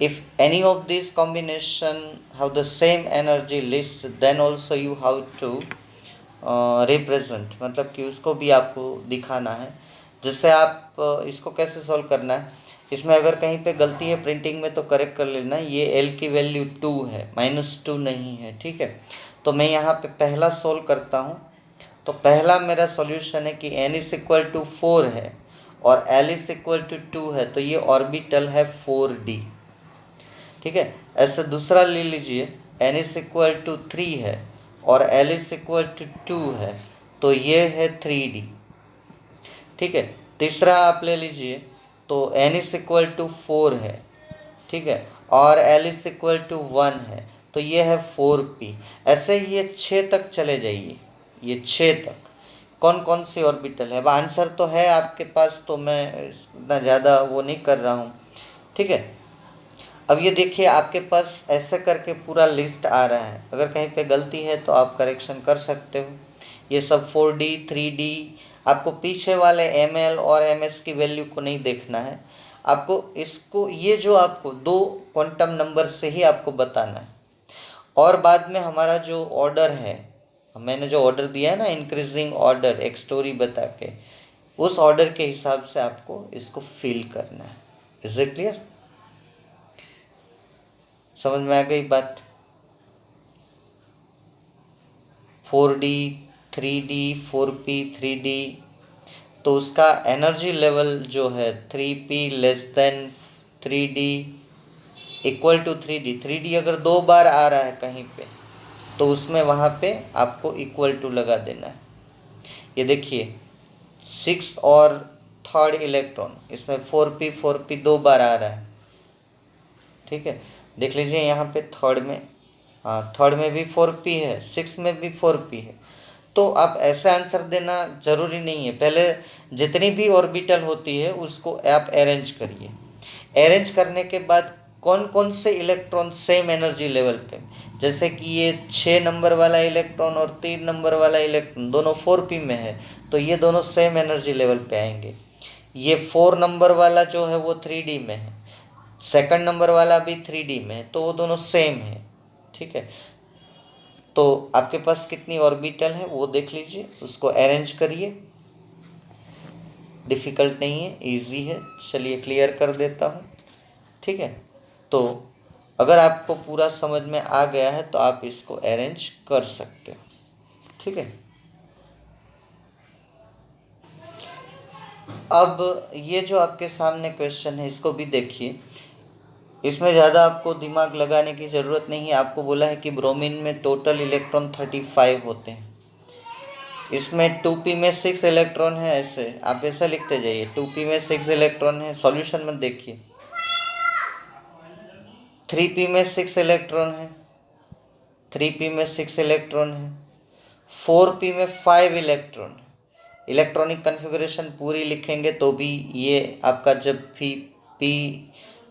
If any of these combination have the same energy list, then also you have to represent, मतलब कि उसको भी आपको दिखाना है। जैसे आप इसको कैसे सॉल्व करना है, इसमें अगर कहीं पे गलती है प्रिंटिंग में तो करेक्ट कर लेना। ये एल की वैल्यू 2 है, -2 नहीं है, ठीक है। तो मैं यहाँ पे पहला सॉल्व करता हूँ। तो पहला मेरा सॉल्यूशन है कि n इज इक्वल टू 4 है और l इज इक्वल टू 2 है, तो ये ऑर्बिटल है 4d, ठीक है। ऐसे दूसरा ले लीजिए, n इज इक्वल टू 3 है और l इज इक्वल टू 2 है, तो ये है 3d, ठीक है। तीसरा आप ले लीजिए, तो n इज इक्वल टू 4 है, ठीक है, और l इज इक्वल टू 1 है, तो ये है 4p। ऐसे ही ये 6 तक चले जाइए, ये 6 तक कौन कौन सी ऑर्बिटल है। अब आंसर तो है आपके पास, तो मैं इतना ज़्यादा वो नहीं कर रहा हूँ, ठीक है। अब ये देखिए आपके पास ऐसे करके पूरा लिस्ट आ रहा है। अगर कहीं पे गलती है तो आप करेक्शन कर सकते हो। ये सब 4D 3D, आपको पीछे वाले ml और ms की वैल्यू को नहीं देखना है, आपको इसको, ये जो आपको दो क्वांटम नंबर से ही आपको बताना है। और बाद में हमारा जो ऑर्डर है, मैंने जो ऑर्डर दिया है ना, इंक्रीजिंग ऑर्डर, एक स्टोरी बता के, उस ऑर्डर के हिसाब से आपको इसको फिल करना है। Is it clear? समझ में आ गई बात? 4D 3D 4P 3D, तो उसका एनर्जी लेवल जो है 3P less than 3D equal to 3D अगर 2 बार आ रहा है कहीं पे, तो उसमें वहाँ पे आपको इक्वल टू लगा देना है। ये देखिए 6 और 3rd इलेक्ट्रॉन, इसमें 4P 2 बार आ रहा है, ठीक है। देख लीजिए यहाँ पे थर्ड में, हाँ थर्ड में भी 4P है, 6 में भी 4P है। तो आप ऐसा आंसर देना जरूरी नहीं है, पहले जितनी भी ऑर्बिटल होती है उसको आप अरेंज करिए। अरेंज करने के बाद कौन कौन से इलेक्ट्रॉन सेम एनर्जी लेवल पे, जैसे कि ये 6 नंबर वाला इलेक्ट्रॉन और 3 नंबर वाला इलेक्ट्रॉन दोनों 4P में है, तो ये दोनों सेम एनर्जी लेवल पे आएंगे। ये 4 नंबर वाला जो है वो 3D में है, सेकंड नंबर वाला भी 3D में है, तो वो दोनों सेम है, ठीक है। तो आपके पास कितनी ऑर्बिटल है वो देख लीजिए, उसको अरेंज करिए। डिफ़िकल्ट नहीं है, इजी है। चलिए क्लियर कर देता हूँ, ठीक है। तो अगर आपको पूरा समझ में आ गया है तो आप इसको अरेंज कर सकते हो, ठीक है। अब ये जो आपके सामने क्वेश्चन है इसको भी देखिए, इसमें ज़्यादा आपको दिमाग लगाने की ज़रूरत नहीं है। आपको बोला है कि ब्रोमीन में टोटल इलेक्ट्रॉन 35 होते हैं, इसमें 2p में 6 इलेक्ट्रॉन है, ऐसे आप ऐसा लिखते जाइए, 2p में 6 इलेक्ट्रॉन है। सॉल्यूशन में देखिए 3p में 6 इलेक्ट्रॉन है, 3p में 6 इलेक्ट्रॉन है, 4p में 5 इलेक्ट्रॉन। इलेक्ट्रॉनिक कन्फिगरेशन पूरी लिखेंगे तो भी ये आपका जब भी p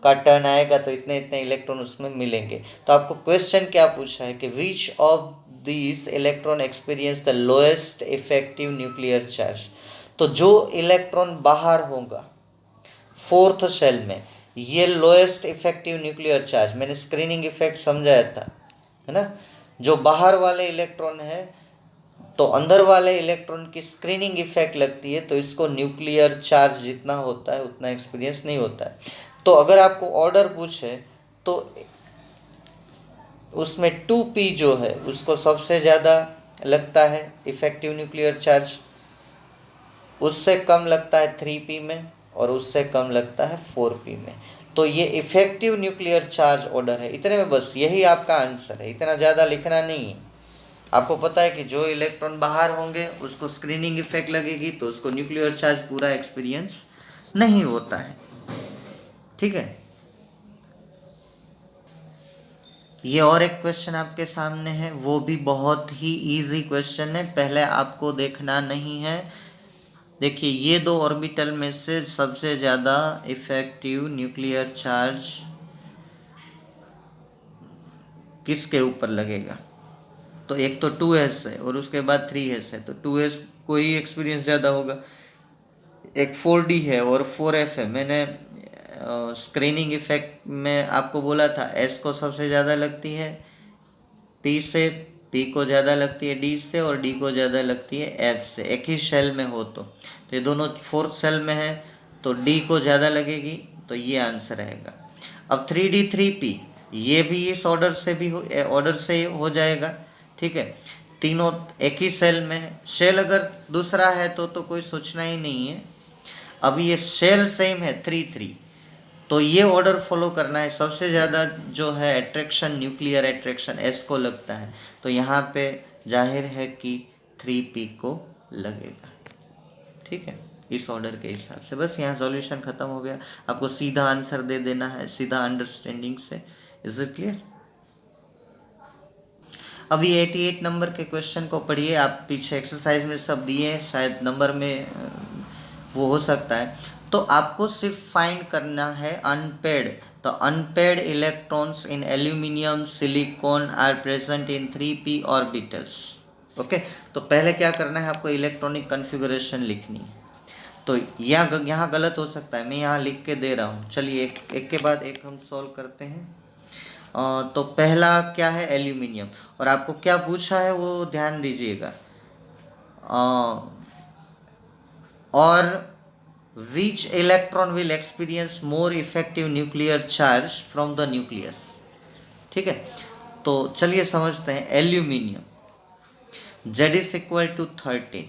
का टर्न आएगा तो इतने इतने इलेक्ट्रॉन उसमें मिलेंगे। तो आपको क्वेश्चन क्या पूछा है कि which of this electron experience the lowest effective nuclear charge. तो जो इलेक्ट्रॉन बाहर होगा फोर्थ शेल में, ये लोएस्ट इफेक्टिव न्यूक्लियर चार्ज, मैंने स्क्रीनिंग इफेक्ट समझाया था, है ना। जो बाहर वाले इलेक्ट्रॉन है तो अंदर वाले इलेक्ट्रॉन की स्क्रीनिंग इफेक्ट लगती है, तो इसको न्यूक्लियर चार्ज जितना होता है उतना एक्सपीरियंस नहीं होता है। तो अगर आपको ऑर्डर पूछे तो उसमें 2p जो है उसको सबसे ज़्यादा लगता है इफेक्टिव न्यूक्लियर चार्ज, उससे कम लगता है 3p में और उससे कम लगता है 4p में। तो ये इफेक्टिव न्यूक्लियर चार्ज ऑर्डर है। इतने में बस यही आपका आंसर है, इतना ज़्यादा लिखना नहीं है। आपको पता है कि जो इलेक्ट्रॉन बाहर होंगे उसको स्क्रीनिंग इफेक्ट लगेगी तो उसको न्यूक्लियर चार्ज पूरा एक्सपीरियंस नहीं होता है, ठीक है। ये और एक क्वेश्चन आपके सामने है, वो भी बहुत ही इजी क्वेश्चन है, पहले आपको देखना नहीं है। देखिए ये दो ऑर्बिटल में से सबसे ज़्यादा इफेक्टिव न्यूक्लियर चार्ज किसके ऊपर लगेगा? तो एक तो 2s है और उसके बाद 3s है, तो 2s को ही एक्सपीरियंस ज़्यादा होगा। एक 4D है और 4f है। मैंने स्क्रीनिंग इफेक्ट में आपको बोला था s को सबसे ज़्यादा लगती है p से, p को ज़्यादा लगती है d से और d को ज़्यादा लगती है f से, एक ही सेल में हो तो ये दोनों 4th सेल में है तो d को ज़्यादा लगेगी, तो ये आंसर आएगा। अब 3D 3p ये भी इस ऑर्डर से हो जाएगा, ठीक है। तीनों एक ही सेल में है, सेल अगर दूसरा है तो कोई सोचना ही नहीं है। अब ये सेल सेम है 3 3, तो ये ऑर्डर फॉलो करना है। सबसे ज़्यादा जो है अट्रैक्शन, न्यूक्लियर अट्रैक्शन एस को लगता है, तो यहाँ पे जाहिर है कि 3p को लगेगा, ठीक है, इस ऑर्डर के हिसाब से। बस यहाँ सॉल्यूशन खत्म हो गया, आपको सीधा आंसर दे देना है, सीधा अंडरस्टैंडिंग से। Is it clear? अभी 88 नंबर के क्वेश्चन को पढ़िए, आप पीछे एक्सरसाइज में सब दिए हैं, शायद नंबर में वो हो सकता है। तो आपको सिर्फ फाइंड करना है अनपेड। तो unpaired electrons in aluminium silicon are present in 3p orbitals. Okay, तो पहले क्या करना है, आपको इलेक्ट्रॉनिक कन्फिगरेशन लिखनी है। तो यहाँ गलत हो सकता है, मैं यहाँ लिख के दे रहा हूँ। चलिए एक के बाद एक हम सॉल्व करते हैं। तो पहला क्या है, एल्यूमिनियम, और आपको क्या पूछा है वो ध्यान दीजिएगा। और which electron will experience more effective nuclear charge from the nucleus, ठीक है। तो चलिए समझते हैं। Aluminium Z is equal to 13,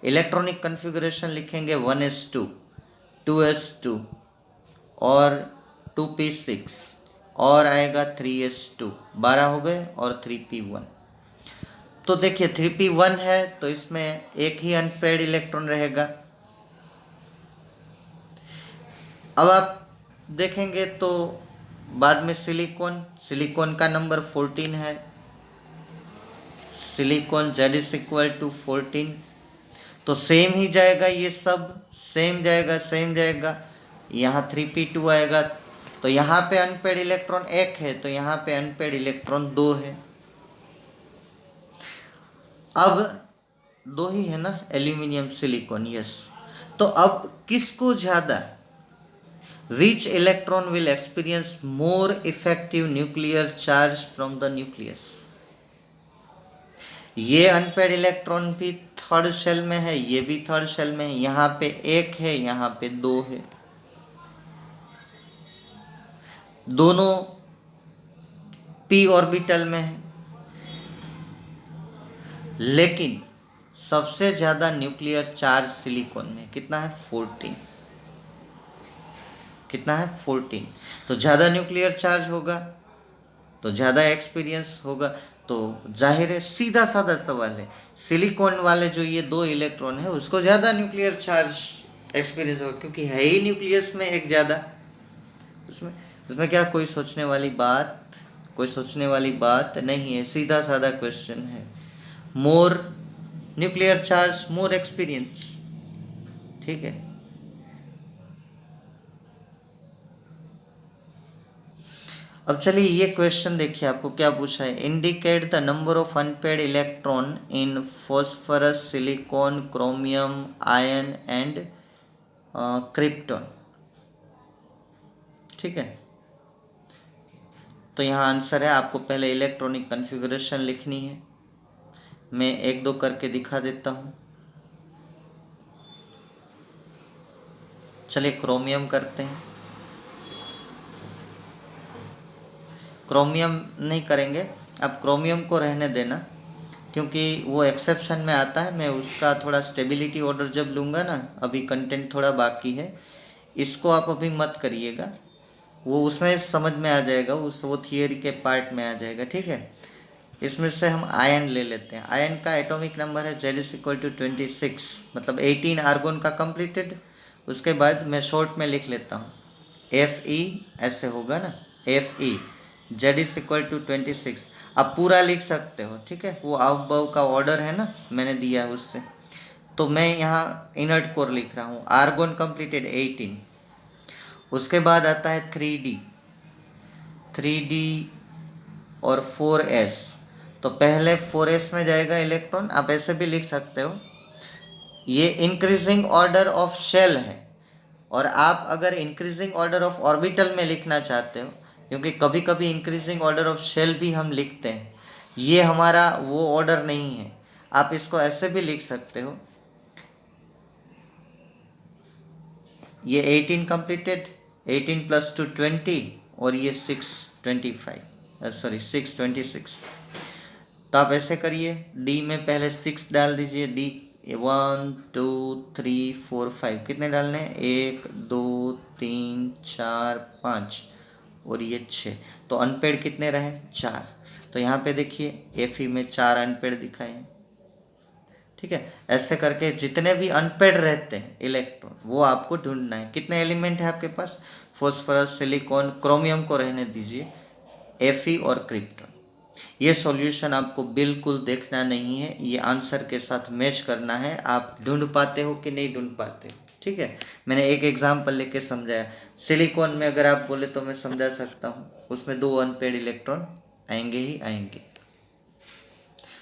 electronic configuration लिखेंगे 1s2 2s2 और 2p6 और आएगा 3s2, 12 हो गए और 3p1। तो देखिए 3p1 है तो इसमें एक ही अनपेयर्ड इलेक्ट्रॉन रहेगा। अब आप देखेंगे तो बाद में सिलिकॉन का नंबर 14 है, silicon Z is equal to 14, तो सेम ही जाएगा, ये सब सेम जाएगा। यहाँ 3p2 आएगा, तो यहाँ पे अनपेड इलेक्ट्रॉन 1 है, तो यहाँ पे अनपेड इलेक्ट्रॉन 2 है। अब 2 ही है ना, एल्यूमिनियम सिलिकॉन, यस। तो अब किसको ज़्यादा, which electron will experience more effective nuclear charge from the nucleus? ये अनपेड इलेक्ट्रॉन भी थर्ड शेल में है, ये भी थर्ड शेल में है, यहाँ पे 1 है, यहाँ पे 2 है, दोनों p ऑर्बिटल में है, लेकिन सबसे ज्यादा न्यूक्लियर चार्ज सिलिकॉन में कितना है, 14। कितना है, 14। तो ज़्यादा न्यूक्लियर चार्ज होगा तो ज़्यादा एक्सपीरियंस होगा। तो जाहिर है, सीधा साधा सवाल है, सिलिकॉन वाले जो ये 2 इलेक्ट्रॉन है उसको ज़्यादा न्यूक्लियर चार्ज एक्सपीरियंस होगा, क्योंकि है ही न्यूक्लियस में एक ज़्यादा। उसमें उसमें क्या कोई सोचने वाली बात नहीं है, सीधा साधा क्वेश्चन है। मोर न्यूक्लियर चार्ज मोर एक्सपीरियंस, ठीक है। अब चलिए ये क्वेश्चन देखिए, आपको क्या पूछा है, indicate the number of unpaired electron in phosphorus silicon chromium ion and krypton, ठीक है। तो यहाँ आंसर है, आपको पहले इलेक्ट्रॉनिक कन्फिगरेशन लिखनी है। मैं एक दो करके दिखा देता हूँ। चलिए क्रोमियम करते हैं, क्रोमियम नहीं करेंगे, अब क्रोमियम को रहने देना, क्योंकि वो एक्सेप्शन में आता है। मैं उसका थोड़ा स्टेबिलिटी ऑर्डर जब लूँगा ना, अभी कंटेंट थोड़ा बाकी है, इसको आप अभी मत करिएगा, वो उसमें समझ में आ जाएगा, वो थियरी के पार्ट में आ जाएगा, ठीक है। इसमें से हम आयन ले लेते हैं। आयन का एटॉमिक नंबर है Z इज इक्वल टू 26, मतलब 18 आर्गोन का कंप्लीटेड। उसके बाद मैं शॉर्ट में लिख लेता हूँ Fe, ऐसे होगा ना, Fe Z is equal to 26। आप पूरा लिख सकते हो, ठीक है, वो अबव का ऑर्डर है ना, मैंने दिया है उससे। तो मैं यहाँ इनर्ट कोर लिख रहा हूँ, आर्गोन कंप्लीटेड 18। उसके बाद आता है 3D और 4s। तो पहले 4s में जाएगा इलेक्ट्रॉन, आप ऐसे भी लिख सकते हो, ये इंक्रीजिंग ऑर्डर ऑफ शेल है। और आप अगर इंक्रीजिंग ऑर्डर ऑफ ऑर्बिटल में लिखना चाहते हो, क्योंकि कभी कभी इंक्रीजिंग ऑर्डर ऑफ शेल भी हम लिखते हैं, ये हमारा वो ऑर्डर नहीं है, आप इसको ऐसे भी लिख सकते हो, ये 18 कंप्लीटेड, 18 प्लस 2 20, और ये 625, सॉरी 626। तो आप ऐसे करिए, डी में पहले 6 डाल दीजिए, डी 1 2 3 4 5, कितने डालने हैं, 1 2 3 4 5 और ये 6। तो अनपेड कितने रहे, 4। तो यहाँ पे देखिए एफ ई में 4 अनपेड दिखाए हैं। ठीक है, ऐसे करके जितने भी अनपेड रहते हैं इलेक्ट्रॉन वो आपको ढूंढना है। कितने एलिमेंट है आपके पास, फॉस्फोरस, सिलिकॉन, क्रोमियम को रहने दीजिए, एफी और क्रिप्टॉन। ये सॉल्यूशन आपको बिल्कुल देखना नहीं है, ये आंसर के साथ मैच करना है, आप ढूंढ पाते हो कि नहीं ढूंढ पाते हो। ठीक है, मैंने एक एग्जांपल लेके समझाया। सिलिकॉन में अगर आप बोले तो मैं समझा सकता हूँ, उसमें 2 अनपेड इलेक्ट्रॉन आएंगे ही आएंगे।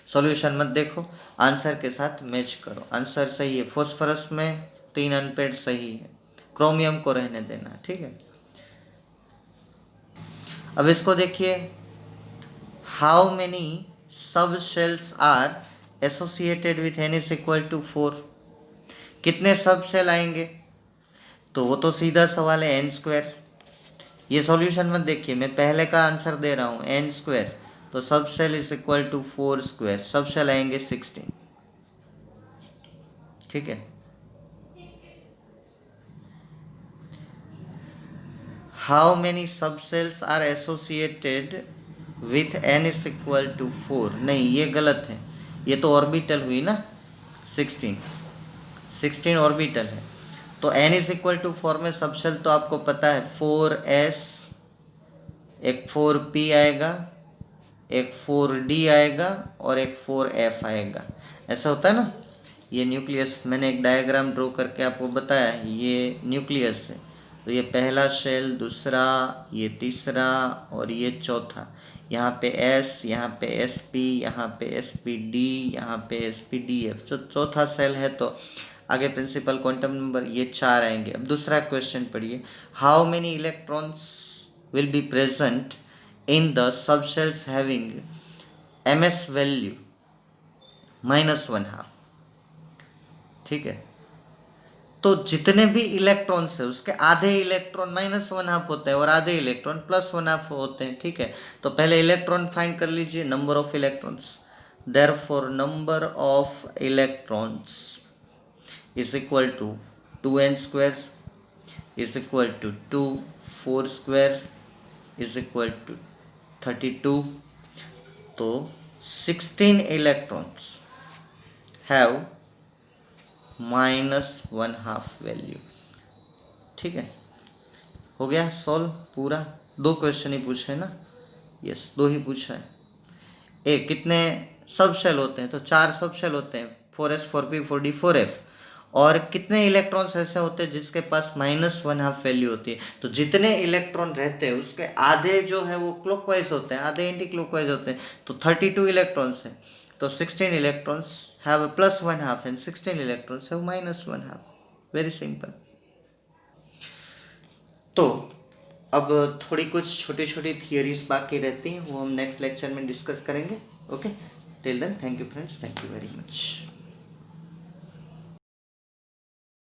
सॉल्यूशन मत देखो, आंसर के साथ मैच करो। आंसर सही है, फॉस्फोरस में 3 अनपेड सही है, क्रोमियम को रहने देना। ठीक है, अब इसको देखिए, how many sub shells are associated with N is equal to 4। कितने सब सेल आएंगे, तो वो तो सीधा सवाल है, एन स्क्वायर। ये सॉल्यूशन मत देखिए, मैं पहले का आंसर दे रहा हूँ, एन स्क्वायर, तो sub shell is equal to 4 square, sub shell आएंगे 16। ठीक है, how many sub shells are associated with N is equal to 4, नहीं ये गलत है, ये तो ऑर्बिटल हुई ना, 16 ऑर्बिटल है। तो एन इज इक्वल टू 4 में सब सेल तो आपको पता है, 4s, एक 4p आएगा, एक 4d आएगा और एक 4f आएगा, ऐसा होता है ना। ये न्यूक्लियस, मैंने एक डायग्राम ड्रॉ करके आपको बताया, ये न्यूक्लियस है। तो ये पहला शेल, दूसरा, ये तीसरा और ये चौथा। यहाँ पे S, यहाँ पे sp, यहाँ पे sp d, यहाँ पे sp df, जो चौथा सेल है। तो आगे प्रिंसिपल क्वांटम नंबर ये 4 आएंगे। अब दूसरा क्वेश्चन पढ़िए, how many electrons will be present in the sub shells having ms value -1/2। ठीक है, तो जितने भी इलेक्ट्रॉन्स है उसके आधे इलेक्ट्रॉन -1/2 होते हैं और आधे इलेक्ट्रॉन +1/2 होते हैं। ठीक है, तो पहले इलेक्ट्रॉन फाइंड कर लीजिए, number of electrons. Therefore number of electrons is equal to 2n square is equal to 2, 4 square is equal to 32। तो 16 इलेक्ट्रॉन्स हैव -1/2 वैल्यू। ठीक है, हो गया सॉल्व पूरा। 2 क्वेश्चन ही पूछे ना, यस 2 ही पूछा है। कितने सब शेल होते हैं, तो 4 सब शेल होते हैं, 4s 4p 4d 4f। और कितने इलेक्ट्रॉन्स ऐसे होते हैं जिसके पास -1/2 वैल्यू होती है, तो जितने इलेक्ट्रॉन रहते हैं उसके आधे जो है वो क्लॉकवाइज होते हैं, आधे एंटी क्लॉकवाइज होते हैं। तो 32 इलेक्ट्रॉन्स हैं, तो 16 electrons have +1/2 and 16 electrons have -1/2। Very simple. तो अब थोड़ी कुछ छोटी छोटी थियरीज बाकी रहती हैं, वो हम नेक्स्ट लेक्चर में डिस्कस करेंगे। Okay, till then thank you friends, thank you very much.